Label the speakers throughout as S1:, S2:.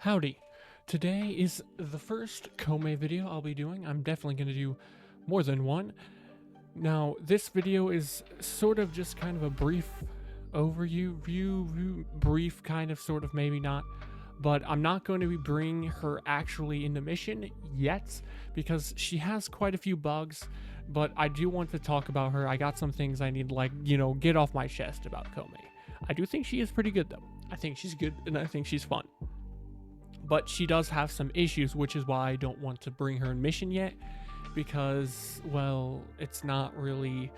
S1: Howdy. Today is the first Koumei video I'll be doing. I'm definitely going to do more than one. Now, this video is sort of just kind of a brief overview, brief kind of sort of, maybe not. But I'm not going to be bringing her actually in the mission yet because she has quite a few bugs. But I do want to talk about her. I got some things I need to get off my chest about Koumei. I do think she is pretty good though. I think she's good and I think she's fun. But she does have some issues, which is why I don't want to bring her in mission yet, because, well, it's not really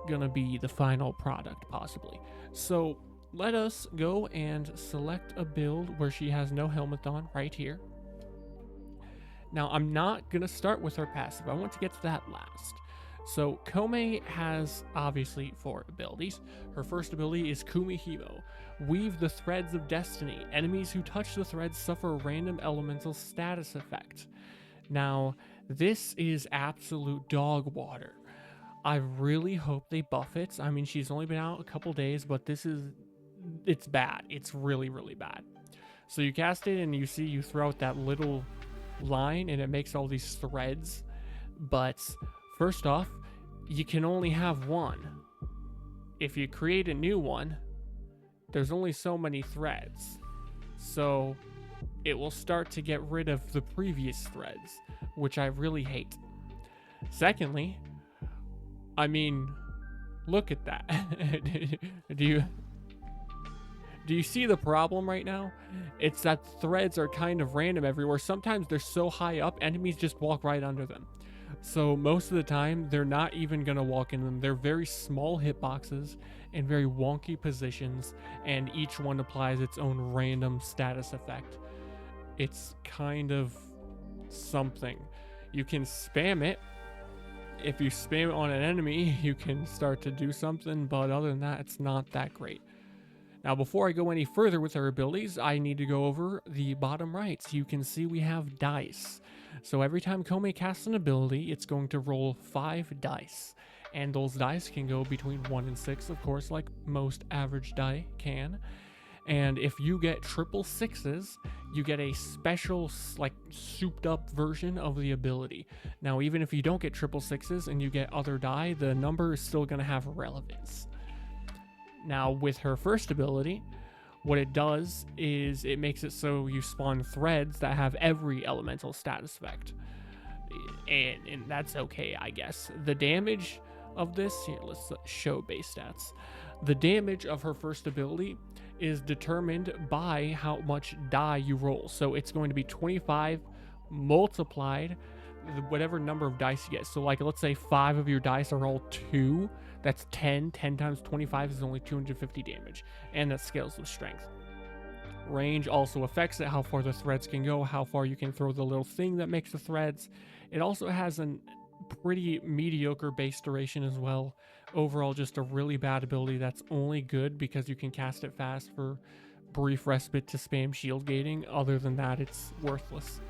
S1: gonna be the final product, possibly. So let us go and select a build where she has no helmet on, right here. Now, I'm not gonna start with her passive. I want to get to that last. So Koumei has, obviously, 4 abilities. Her first ability is Kumihimo. Weave the threads of destiny. Enemies who touch the threads suffer a random elemental status effect. Now, this is absolute dog water. I really hope they buff it. I mean, she's only been out a couple days, but it's bad. It's really, really bad. So you cast it and you throw out that little line and it makes all these threads. But first off, you can only have one. If you create a new one, there's only so many threads. So it will start to get rid of the previous threads, which I really hate. Secondly, I mean, look at that. Do you see the problem right now? It's that threads are kind of random everywhere. Sometimes they're so high up, enemies just walk right under them. So most of the time, they're not even going to walk in them. They're very small hitboxes and very wonky positions, and each one applies its own random status effect. It's kind of something. You can spam it. If you spam it on an enemy, you can start to do something, but other than that, it's not that great. Now, before I go any further with her abilities, I need to go over the bottom right. So you can see we have dice. So every time Koumei casts an ability, it's going to roll 5 dice. And those dice can go between 1 and 6, of course, like most average die can. And if you get triple 6s, you get a special, like, souped up version of the ability. Now, even if you don't get triple 6s and you get other die, the number is still going to have relevance. Now, with her first ability, what it does is it makes it so you spawn threads that have every elemental status effect. And that's okay, I guess. The damage of this, here, let's show base stats. The damage of her first ability is determined by how much die you roll. So it's going to be 25 multiplied whatever number of dice you get. So like, let's say 5 of your dice are all 2. That's 10. 10 times 25 is only 250 damage. And that scales with strength. Range also affects it, how far the threads can go, how far you can throw the little thing that makes the threads. It also has a pretty mediocre base duration as well. Overall, just a really bad ability that's only good because you can cast it fast for brief respite to spam shield gating. Other than that, it's worthless.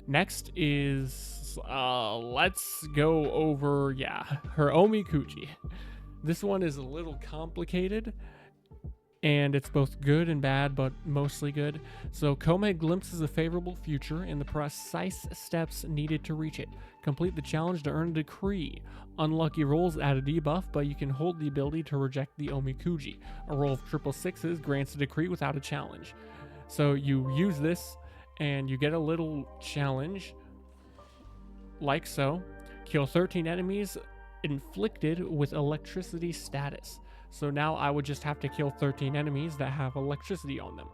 S1: Next is, let's go over, her Omikuji. This one is a little complicated, and it's both good and bad, but mostly good. So Koumei glimpses a favorable future and the precise steps needed to reach it. Complete the challenge to earn a decree. Unlucky rolls add a debuff, but you can hold the ability to reject the Omikuji. A roll of triple 6s grants a decree without a challenge. So you use this, and you get a little challenge, like so. Kill 13 enemies inflicted with electricity status. So now I would just have to kill 13 enemies that have electricity on them.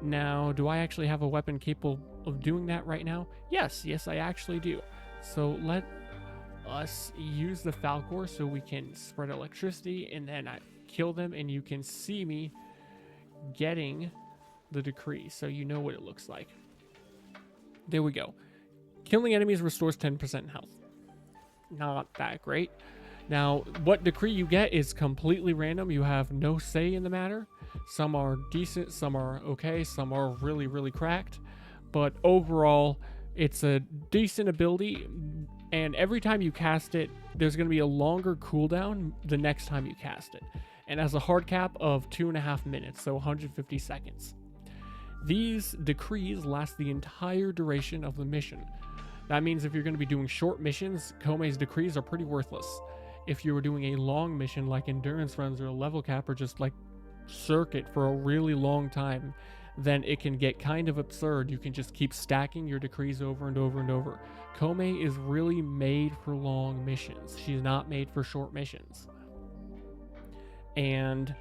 S1: Now, do I actually have a weapon capable of doing that right now? Yes, I actually do. So let us use the Falcor so we can spread electricity, and then I kill them, and you can see me getting the decree, so you know what it looks like. There we go. Killing enemies restores 10% health. Not that great. Now, what decree you get is completely random. You have no say in the matter. Some are decent, some are okay, some are really, really cracked. But overall, it's a decent ability, and every time you cast it, there's going to be a longer cooldown the next time you cast it. And has a hard cap of 2.5 minutes, so 150 seconds. These decrees last the entire duration of the mission. That means if you're going to be doing short missions, Koumei's decrees are pretty worthless. If you were doing a long mission like endurance runs or a level cap or just like circuit for a really long time, then it can get kind of absurd. You can just keep stacking your decrees over and over and over. Koumei is really made for long missions. She's not made for short missions. And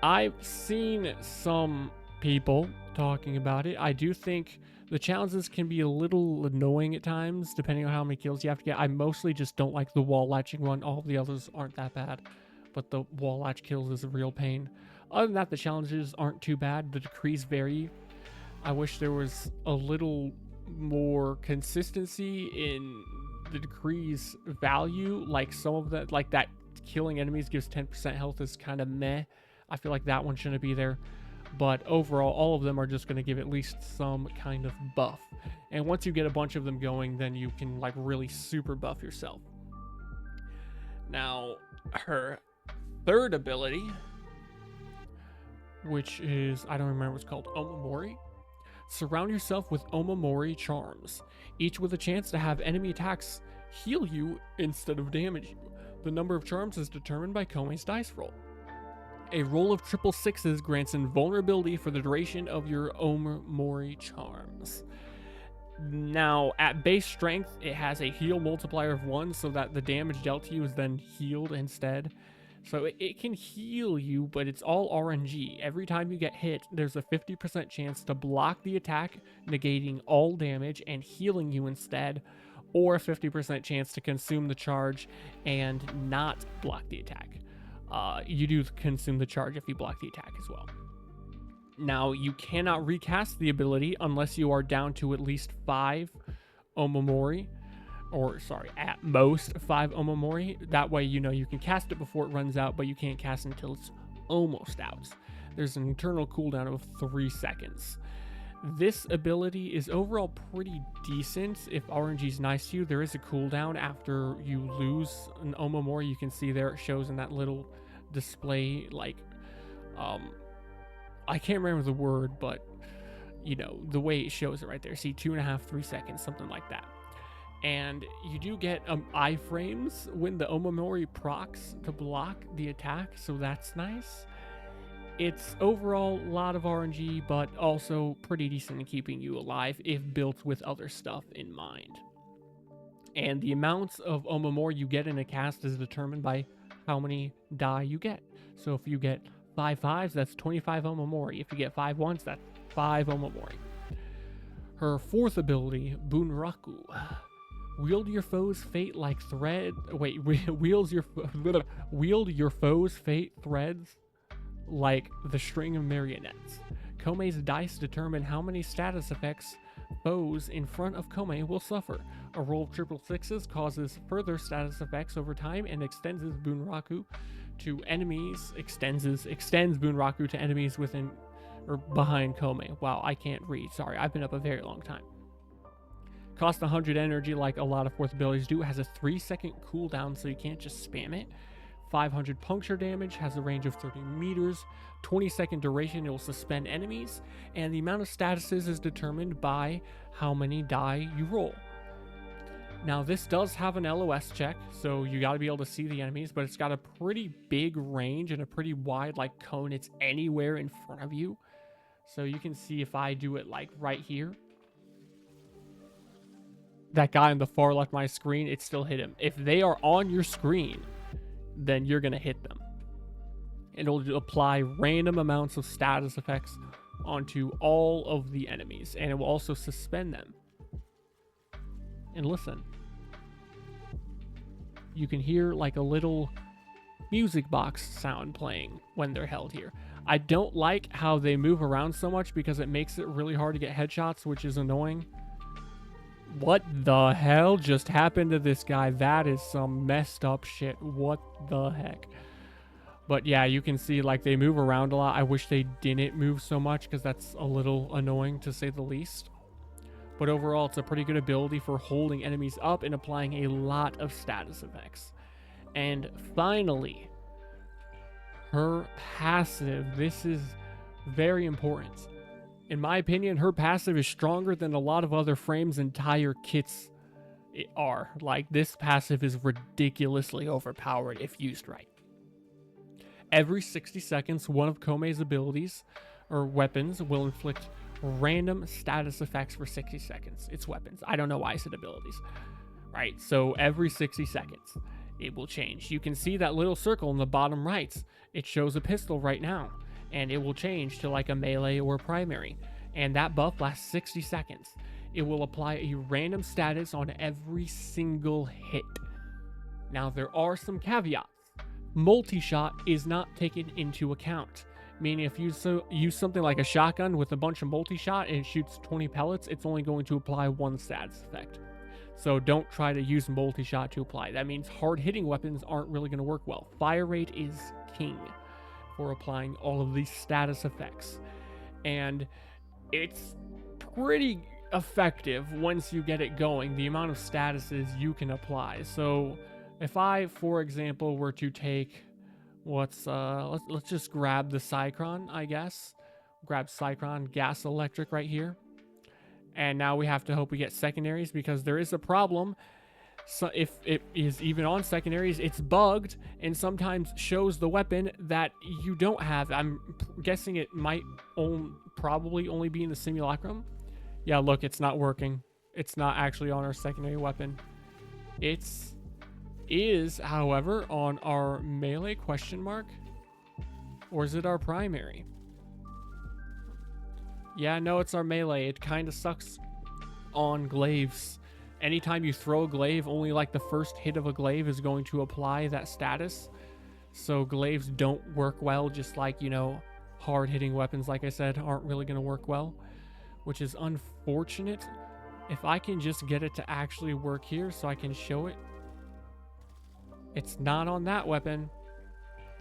S1: I've seen some people talking about it. I do think the challenges can be a little annoying at times, depending on how many kills you have to get. I mostly just don't like the wall latching one. All of the others aren't that bad, but the wall latch kills is a real pain. Other than that, the challenges aren't too bad. The decrees vary. I wish there was a little more consistency in the decrees value. Like some of that, like that killing enemies gives 10% health is kind of meh. I feel like that one shouldn't be there. But overall, all of them are just going to give at least some kind of buff. And once you get a bunch of them going, then you can like really super buff yourself. Now, her third ability, which is, I don't remember what's called, Omamori. Surround yourself with Omamori charms, each with a chance to have enemy attacks heal you instead of damage you. The number of charms is determined by Koumei's dice roll. A roll of triple sixes grants invulnerability for the duration of your Omamori charms. Now, at base strength, it has a heal multiplier of 1, so that the damage dealt to you is then healed instead. So it can heal you, but it's all RNG. Every time you get hit, there's a 50% chance to block the attack, negating all damage and healing you instead, or a 50% chance to consume the charge and not block the attack. You do consume the charge if you block the attack as well. Now, you cannot recast the ability unless you are down to at least 5 Omamori. Or, sorry, at most 5 Omamori. That way, you know, you can cast it before it runs out, but you can't cast it until it's almost out. There's an internal cooldown of 3 seconds. This ability is overall pretty decent. If RNG is nice to you, there is a cooldown after you lose an Omamori. You can see there it shows in that little display, like, I can't remember the word, but, you know, the way it shows it right there. See, 2.5, 3 seconds, something like that. And you do get iframes when the Omamori procs to block the attack, so that's nice. It's overall a lot of RNG, but also pretty decent in keeping you alive if built with other stuff in mind. And the amounts of Omamori you get in a cast is determined by how many die you get. So if you get 5 5s, that's 25 Omamori. If you get 5 1s, that's 5 Omamori. Her fourth ability, Bunraku. Wield your foe's fate like thread. Wait, wield your foe's fate threads like the string of marionettes. Koumei's dice determine how many status effects foes in front of Koumei will suffer. A roll of triple sixes causes further status effects over time and extends Bunraku to enemies. Extends Bunraku to enemies within or behind Koumei. Wow, I can't read. Sorry, I've been up a very long time. Cost 100 energy like a lot of fourth abilities do. It has a 3-second cooldown, so you can't just spam it. 500 puncture damage, has a range of 30 meters, 20-second duration, it will suspend enemies, and the amount of statuses is determined by how many die you roll. Now, this does have an LOS check, so you got to be able to see the enemies, but it's got a pretty big range and a pretty wide, like, cone. It's anywhere in front of you. So you can see if I do it, like, right here. That guy on the far left of my screen, it still hit him. If they are on your screen, then you're going to hit them. It'll apply random amounts of status effects onto all of the enemies, and it will also suspend them. And listen, you can hear like a little music box sound playing when they're held here. I don't like how they move around so much because it makes it really hard to get headshots, which is annoying. What the hell just happened to this guy? That is some messed up shit. What the heck? But yeah, you can see like they move around a lot. I wish they didn't move so much because that's a little annoying to say the least. But overall, it's a pretty good ability for holding enemies up and applying a lot of status effects. And finally, her passive. This is very important. In my opinion, her passive is stronger than a lot of other frames' entire kits are. Like, this passive is ridiculously overpowered if used right. Every 60 seconds, one of Koumei's abilities or weapons will inflict random status effects for 60 seconds. It's weapons. I don't know why I said abilities. Right, so every 60 seconds, it will change. You can see that little circle in the bottom right. It shows a pistol right now, and it will change to like a melee or a primary. And that buff lasts 60 seconds. It will apply a random status on every single hit. Now, there are some caveats. Multi-shot is not taken into account. Meaning if you use something like a shotgun with a bunch of multi-shot and it shoots 20 pellets, it's only going to apply one status effect. So don't try to use multi-shot to apply. That means hard-hitting weapons aren't really going to work well. Fire rate is king for applying all of these status effects. And it's pretty effective once you get it going, the amount of statuses you can apply. So if I, for example, were to take let's just grab the Cycron, I guess. Grab Cycron Gas Electric right here. And now we have to hope we get secondaries, because there is a problem. So if it is even on secondaries, it's bugged and sometimes shows the weapon that you don't have. I'm guessing it might probably only be in the simulacrum. Yeah, look, it's not working. It's not actually on our secondary weapon. It is, however, on our melee question mark. Or is it our primary? Yeah, no, it's our melee. It kind of sucks on glaives. Anytime you throw a glaive, only like the first hit of a glaive is going to apply that status. So glaives don't work well, just like, you know, hard-hitting weapons, like I said, aren't really going to work well, which is unfortunate. If I can just get it to actually work here so I can show it. It's not on that weapon.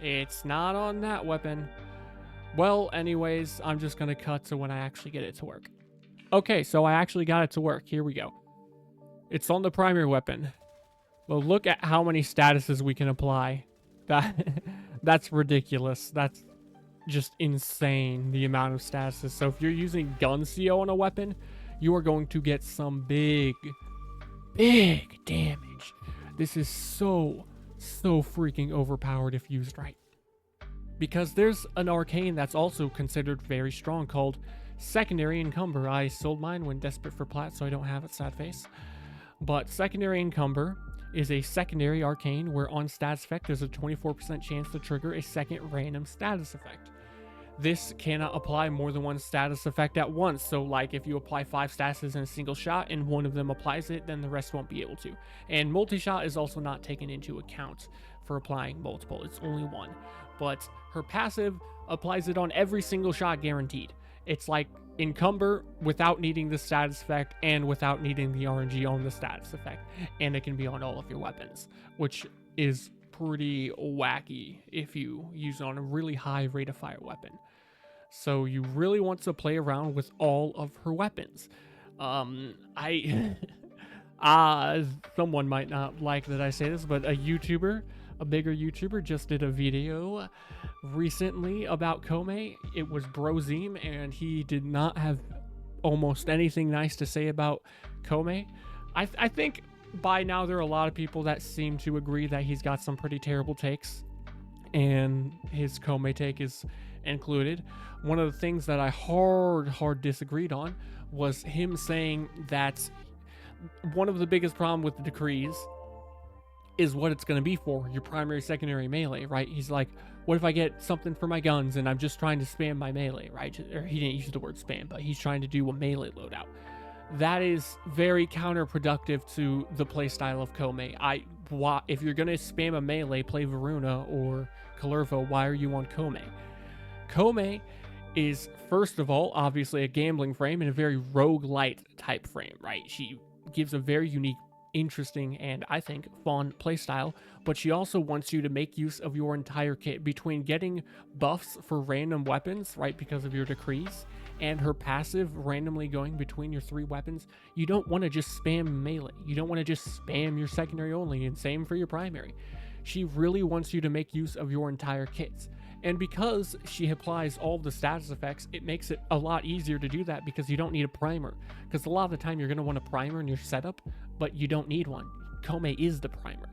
S1: It's not on that weapon. Well, anyways, I'm just going to cut to when I actually get it to work. Okay, so I actually got it to work. Here we go. It's on the primary weapon. Well, look at how many statuses we can apply. That's ridiculous. That's just insane, the amount of statuses. So if you're using gun CO on a weapon, you are going to get some big damage. This is so freaking overpowered if used right. Because there's an arcane that's also considered very strong called Secondary Encumber. I sold mine when desperate for plat, so I don't have it, sad face. But Secondary Encumber is a secondary arcane where on status effect there's a 24% chance to trigger a second random status effect. This cannot apply more than one status effect at once, so like if you apply 5 statuses in a single shot and one of them applies it, then the rest won't be able to. And multi-shot is also not taken into account for applying multiple, it's only one. But her passive applies it on every single shot guaranteed. It's like Encumber without needing the status effect and without needing the RNG on the status effect. And it can be on all of your weapons, which is pretty wacky if you use it on a really high rate of fire weapon. So you really want to play around with all of her weapons. Someone might not like that I say this, but a bigger YouTuber just did a video recently about Koumei. It was Brozim, and he did not have almost anything nice to say about Koumei. I think by now there are a lot of people that seem to agree that he's got some pretty terrible takes, and his Koumei take is included. One of the things that I hard disagreed on was him saying that one of the biggest problem with the decrees is what it's going to be for your primary, secondary, melee, right? He's like, what if I get something for my guns and I'm just trying to spam my melee, right? Or he didn't use the word spam, but he's trying to do a melee loadout. That is very counterproductive to the playstyle of Koumei. If you're going to spam a melee, play Varuna or Kalervo, why are you on Koumei? Koumei is, first of all, obviously a gambling frame and a very roguelite type frame, right? She gives a very unique, interesting, and I think fun playstyle, but she also wants you to make use of your entire kit between getting buffs for random weapons, right, because of your decrees, and her passive randomly going between your 3 weapons. You don't want to just spam melee. You don't want to just spam your secondary only, and same for your primary. She really wants you to make use of your entire kits. And because she applies all the status effects, it makes it a lot easier to do that because you don't need a primer. Because a lot of the time you're going to want a primer in your setup, but you don't need one. Koumei is the primer.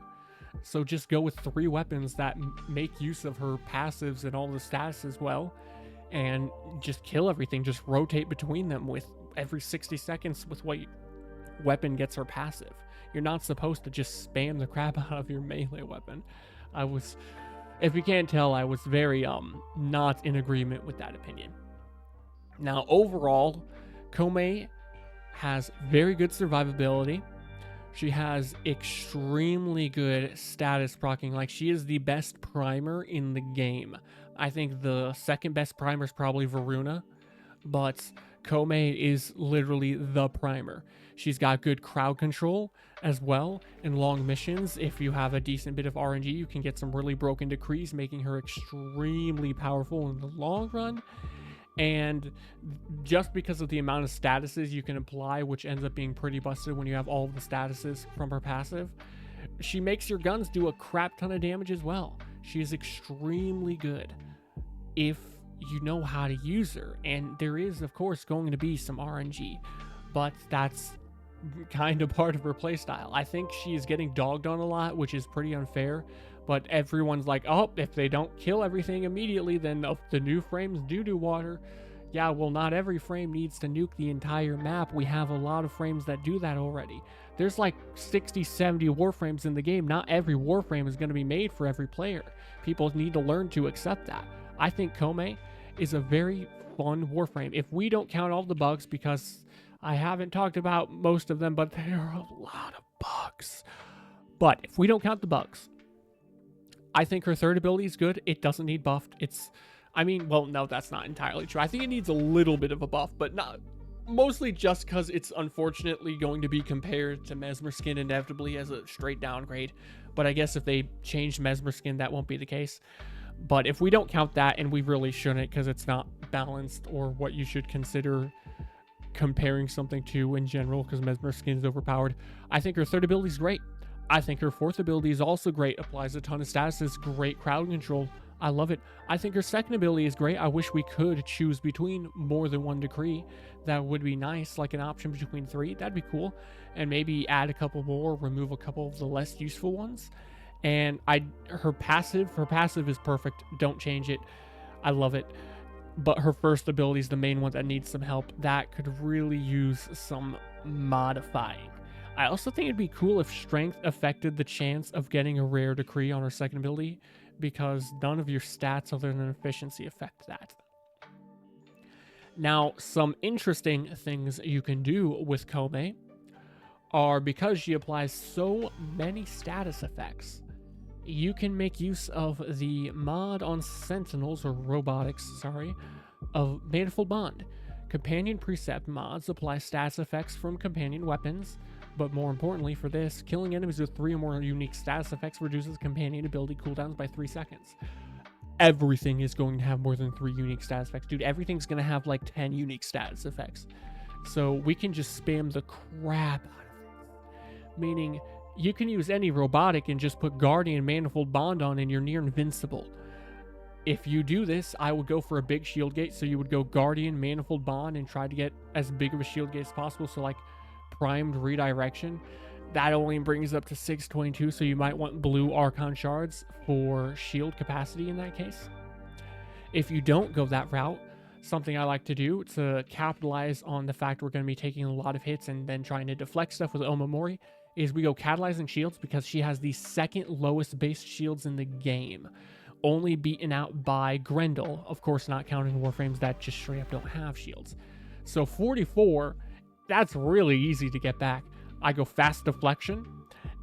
S1: So just go with 3 weapons that make use of her passives and all the status as well, and just kill everything. Just rotate between them with every 60 seconds with what weapon gets her passive. You're not supposed to just spam the crap out of your melee weapon. If you can't tell, I was very not in agreement with that opinion. Now overall, Koumei has very good survivability. She has extremely good status proccing. Like, she is the best primer in the game. I think the second best primer is probably Varuna, but Koumei is literally the primer. She's got good crowd control as well in long missions. If you have a decent bit of RNG, you can get some really broken decrees, making her extremely powerful in the long run. And just because of the amount of statuses you can apply, which ends up being pretty busted when you have all of the statuses from her passive, she makes your guns do a crap ton of damage as well. She is extremely good if you know how to use her. And there is, of course, going to be some RNG, but that's kind of part of her playstyle. I think she is getting dogged on a lot, which is pretty unfair. But everyone's like, oh, if they don't kill everything immediately, then the new frames do water. Yeah, well, not every frame needs to nuke the entire map. We have a lot of frames that do that already. There's like 60, 70 Warframes in the game. Not every Warframe is going to be made for every player. People need to learn to accept that. I think Koumei is a very fun Warframe. If we don't count all the bugs, because I haven't talked about most of them, but there are a lot of bugs. But if we don't count the bugs, I think her third ability is good. It doesn't need buffed. Well, no, that's not entirely true. I think it needs a little bit of a buff, but not mostly just because it's unfortunately going to be compared to Mesmer Skin inevitably as a straight downgrade. But I guess if they change Mesmer Skin, that won't be the case. But if we don't count that, and we really shouldn't because it's not balanced or what you should consider comparing something to in general, because Mesmer Skin is overpowered, I think her third ability is great. I think her fourth ability is also great. Applies a ton of statuses. Great crowd control. I love it. I think her second ability is great. I wish we could choose between more than one decree. That would be nice, like an option between 3. That'd be cool. And maybe add a couple more, remove a couple of the less useful ones. And her passive is perfect. Don't change it. I love it. But her first ability is the main one that needs some help. That could really use some modifying. I also think it'd be cool if strength affected the chance of getting a rare decree on her second ability, because none of your stats other than efficiency affect that. Now, some interesting things you can do with Koumei are, because she applies so many status effects, you can make use of the mod on Sentinels, or Robotics, sorry, of Manifold Bond. Companion Precept mods apply status effects from companion weapons. But more importantly for this, killing enemies with 3 or more unique status effects reduces companion ability cooldowns by 3 seconds. Everything is going to have more than 3 unique status effects. Dude, everything's going to have like 10 unique status effects. So we can just spam the crap out of this. Meaning, you can use any robotic and just put Guardian Manifold Bond on and you're near invincible. If you do this, I would go for a big shield gate. So you would go Guardian Manifold Bond and try to get as big of a shield gate as possible. So like primed redirection, that only brings up to 622, so you might want blue Archon shards for shield capacity in that case. If you don't go that route, something I like to do to capitalize on the fact we're going to be taking a lot of hits and then trying to deflect stuff with Omamori, is we go catalyzing shields, because she has the second lowest base shields in the game, only beaten out by Grendel, of course not counting Warframes that just straight up don't have shields. So 44, that's really easy to get back. I go fast deflection,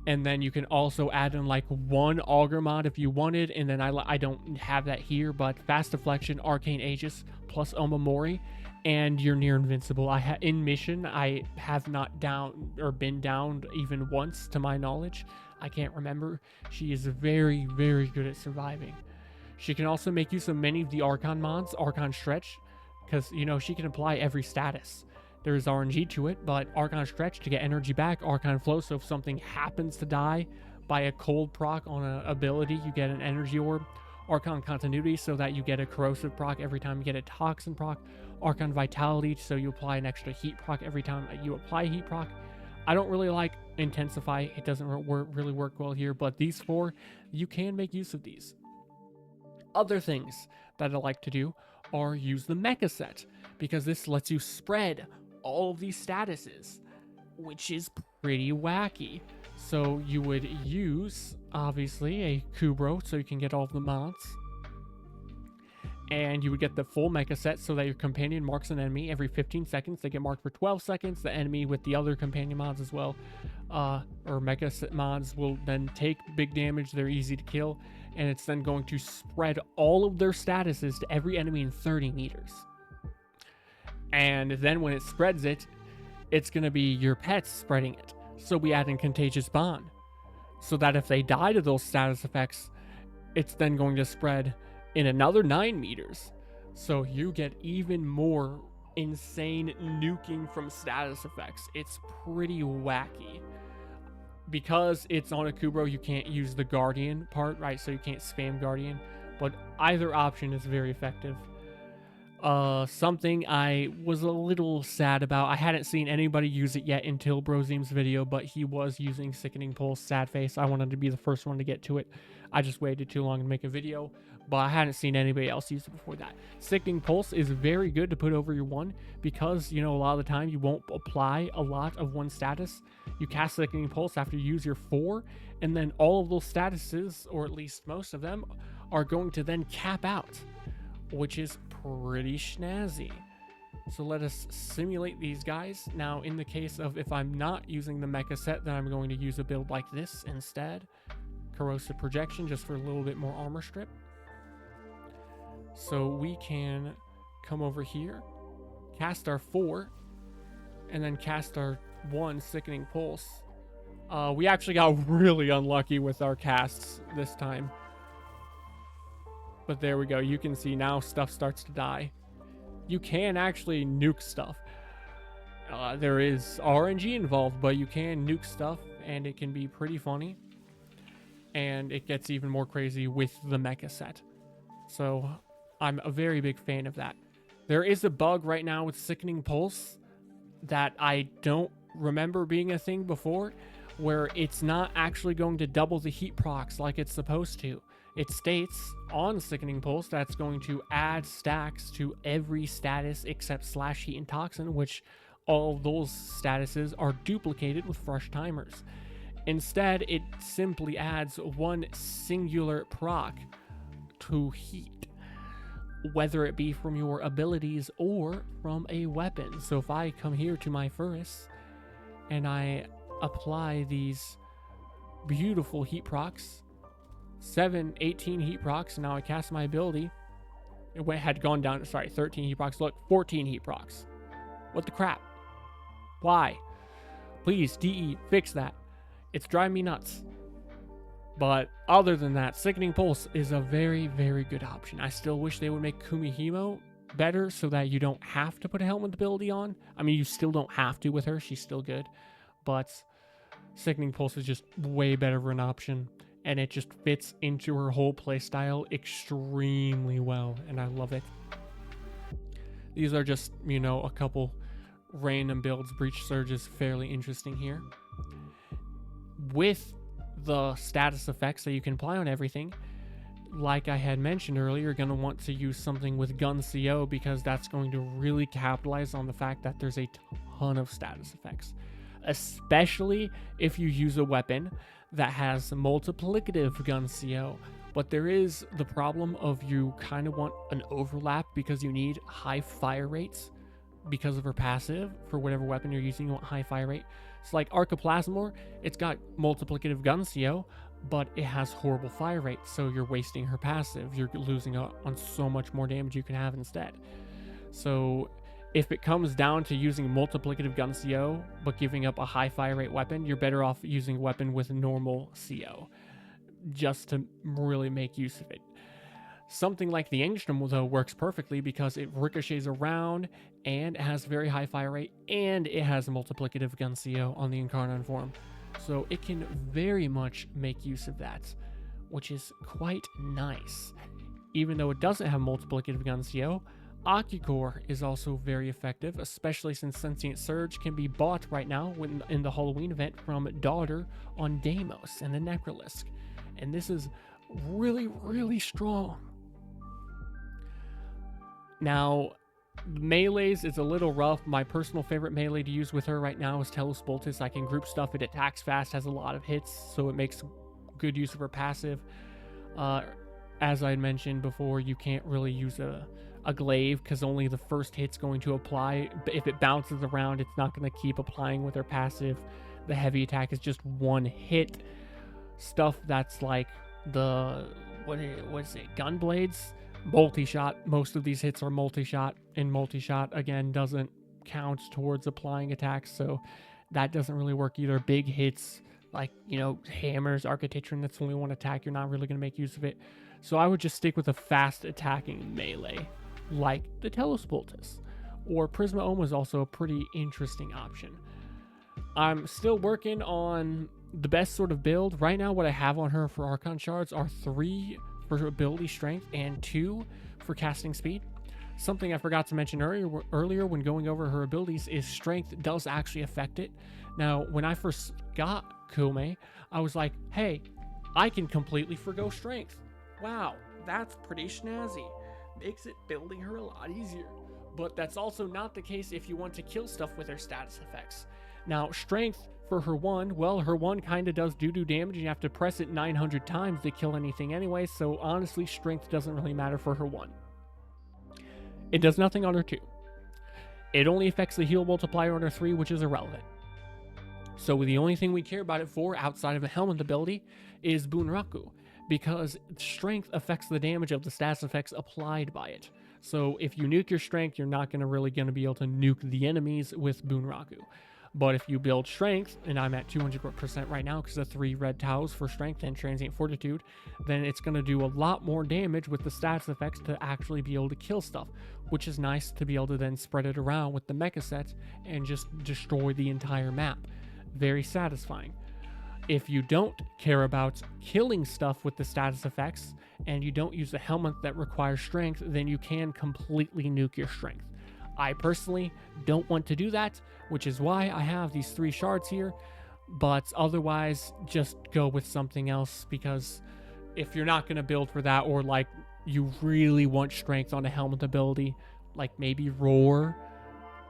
S1: and then you can also add in like 1 auger mod if you wanted, and then I don't have that here, but fast deflection, arcane aegis plus Omamori, and you're near invincible. In mission, I have not been downed even once to my knowledge. I can't remember. She is very, very good at surviving. She can also make use of many of the Archon mods, Archon Stretch, because she can apply every status. There's RNG to it, but Archon Stretch to get energy back, Archon Flow, so if something happens to die by a cold proc on an ability, you get an energy orb. Archon Continuity, so that you get a corrosive proc every time you get a toxin proc. Archon Vitality, so you apply an extra heat proc every time you apply heat proc. I don't really like Intensify. It doesn't really work well here, but these 4, you can make use of these. Other things that I like to do are use the Mecha set, because this lets you spread all of these statuses, which is pretty wacky. So you would use, obviously, a Kubro, so you can get all of the mods. And you would get the full mecha set, so that your companion marks an enemy every 15 seconds. They get marked for 12 seconds. The enemy with the other companion mods as well, or mecha set mods, will then take big damage. They're easy to kill. And it's then going to spread all of their statuses to every enemy in 30 meters. And then when it spreads it, it's going to be your pets spreading it. So we add in Contagious Bond, so that if they die to those status effects, it's then going to spread in another 9 meters. So you get even more insane nuking from status effects. It's pretty wacky. Because it's on a Kubro, you can't use the Guardian part, right? So you can't spam Guardian. But either option is very effective. Something I was a little sad about. I hadn't seen anybody use it yet until Brozim's video, but he was using Sickening Pulse, sad face. I wanted to be the first one to get to it. I just waited too long to make a video, but I hadn't seen anybody else use it before that. Sickening Pulse is very good to put over your 1, because, you know, a lot of the time you won't apply a lot of one status. You cast Sickening Pulse after you use your 4, and then all of those statuses, or at least most of them, are going to then cap out, which is pretty snazzy. So let us simulate these guys. Now, in the case of if I'm not using the mecha set, then I'm going to use a build like this instead. Corrosive Projection, just for a little bit more armor strip. So we can come over here, cast our 4, and then cast our 1 Sickening Pulse. We actually got really unlucky with our casts this time. But there we go. You can see now stuff starts to die. You can actually nuke stuff. There is RNG involved, but you can nuke stuff, and it can be pretty funny. And it gets even more crazy with the mecha set. So I'm a very big fan of that. There is a bug right now with Sickening Pulse that I don't remember being a thing before, where it's not actually going to double the heat procs like it's supposed to. It states on Sickening Pulse that's going to add stacks to every status except Slash Heat and Toxin, which all of those statuses are duplicated with fresh timers. Instead, it simply adds 1 singular proc to heat, whether it be from your abilities or from a weapon. So if I come here to my Furnace and I apply these beautiful heat procs, 18 heat procs, now I cast my ability. It had gone down, sorry, 13 heat procs. Look, 14 heat procs. What the crap? Why? Please, DE, fix that. It's driving me nuts. But other than that, Sickening Pulse is a very, very good option. I still wish they would make Kumihimo better so that you don't have to put a helmet ability on. I mean, you still don't have to with her. She's still good. But Sickening Pulse is just way better of an option. And it just fits into her whole playstyle extremely well. And I love it. These are just, you know, a couple random builds. Breach Surge is fairly interesting here. With the status effects that you can apply on everything, like I had mentioned earlier, you're going to want to use something with Gun CO, because that's going to really capitalize on the fact that there's a ton of status effects, especially if you use a weapon that has multiplicative Gun CO. But there is the problem of you kind of want an overlap, because you need high fire rates because of her passive. For whatever weapon you're using, you want high fire rate. It's like Archiplasmor, it's got multiplicative Gun CO, but it has horrible fire rate, so you're wasting her passive. You're losing out on so much more damage you can have instead. So if it comes down to using multiplicative Gun CO, but giving up a high fire rate weapon, you're better off using a weapon with normal CO, just to really make use of it. Something like the Angstrom, though, works perfectly because it ricochets around and it has very high fire rate, and it has a multiplicative Gun CO on the Incarnon form. So it can very much make use of that, which is quite nice. even though it doesn't have multiplicative Gunsio, Akicore is also very effective, especially since Sentient Surge can be bought right now in the Halloween event from Daughter on Deimos and the Necrolisk. And this is really, really strong. Now, melees is a little rough. My personal favorite melee to use with her right now is Telos Boltus. I can group stuff, it attacks fast, has a lot of hits, so it makes good use of her passive. As I mentioned before, you can't really use a glaive because only the first hit's going to apply. But if it bounces around, it's not going to keep applying with her passive. The heavy attack is just one hit. Stuff that's like the what is it? Gunblades, multi-shot. Most of these hits are multi-shot, and multi-shot again doesn't count towards applying attacks, so that doesn't really work either. Big hits like, you know, hammers, Architecture, that's only one attack. You're not really going to make use of it. So I would just stick with a fast attacking melee like the Telos Boltus. Or Prisma Oma is also a pretty interesting option. I'm still working on the best sort of build. Right now, what I have on her for Archon Shards are 3 for ability strength and 2 for casting speed. Something I forgot to mention earlier when going over her abilities is strength does actually affect it. Now, when I first got Koumei, I was like, hey, I can completely forgo strength. Wow, that's pretty snazzy. Makes it building her a lot easier. But that's also not the case if you want to kill stuff with her status effects. Now, strength for her 1, well, her 1 kind of does doo-doo damage, and you have to press it 900 times to kill anything anyway, so honestly, strength doesn't really matter for her 1. It does nothing on her 2. It only affects the heal multiplier on her 3, which is irrelevant. So the only thing we care about it for, outside of a helmet ability, is Bunraku, because strength affects the damage of the status effects applied by it. So if you nuke your strength, you're not really going to be able to nuke the enemies with Bunraku. But if you build strength, and I'm at 200% right now because of 3 red tiles for strength and transient fortitude, then it's going to do a lot more damage with the status effects to actually be able to kill stuff, which is nice to be able to then spread it around with the mecha sets and just destroy the entire map. Very satisfying. If you don't care about killing stuff with the status effects and you don't use a helmet that requires strength, then you can completely nuke your strength. I personally don't want to do that, which is why I have these 3 shards here, but otherwise just go with something else, because if you're not going to build for that, or like you really want strength on a helmet ability, like maybe Roar,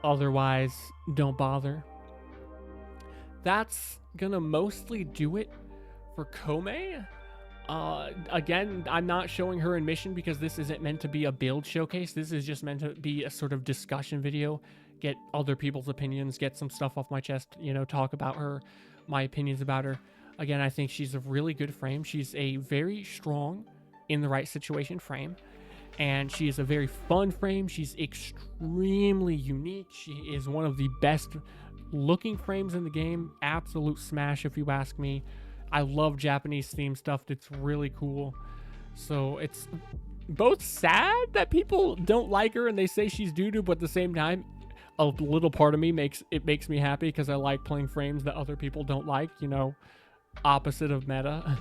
S1: otherwise don't bother. That's gonna mostly do it for Koumei. Again, I'm not showing her in mission because this isn't meant to be a build showcase. This is just meant to be a sort of discussion video, get other people's opinions, get some stuff off my chest, you know, talk about her, my opinions about her. Again, I think she's a really good frame. She's a very strong, in the right situation frame, and she is a very fun frame. She's extremely unique. She is one of the best looking frames in the game. Absolute smash, if you ask me. I love Japanese theme stuff. It's really cool. So it's both sad that people don't like her and they say she's doo-doo, but at the same time, a little part of me makes me happy because I like playing frames that other people don't like, you know, opposite of meta.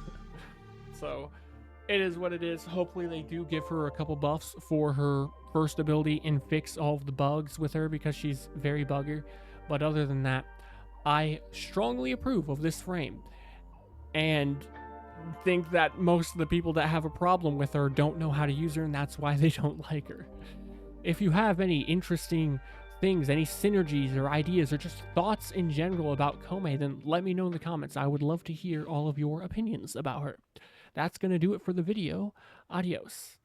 S1: So it is what it is. Hopefully they do give her a couple buffs for her first ability and fix all of the bugs with her, because she's very bugger. But other than that, I strongly approve of this frame, and think that most of the people that have a problem with her don't know how to use her, and that's why they don't like her. If you have any interesting things, any synergies or ideas, or just thoughts in general about Koumei, then let me know in the comments. I would love to hear all of your opinions about her. That's going to do it for the video. Adios.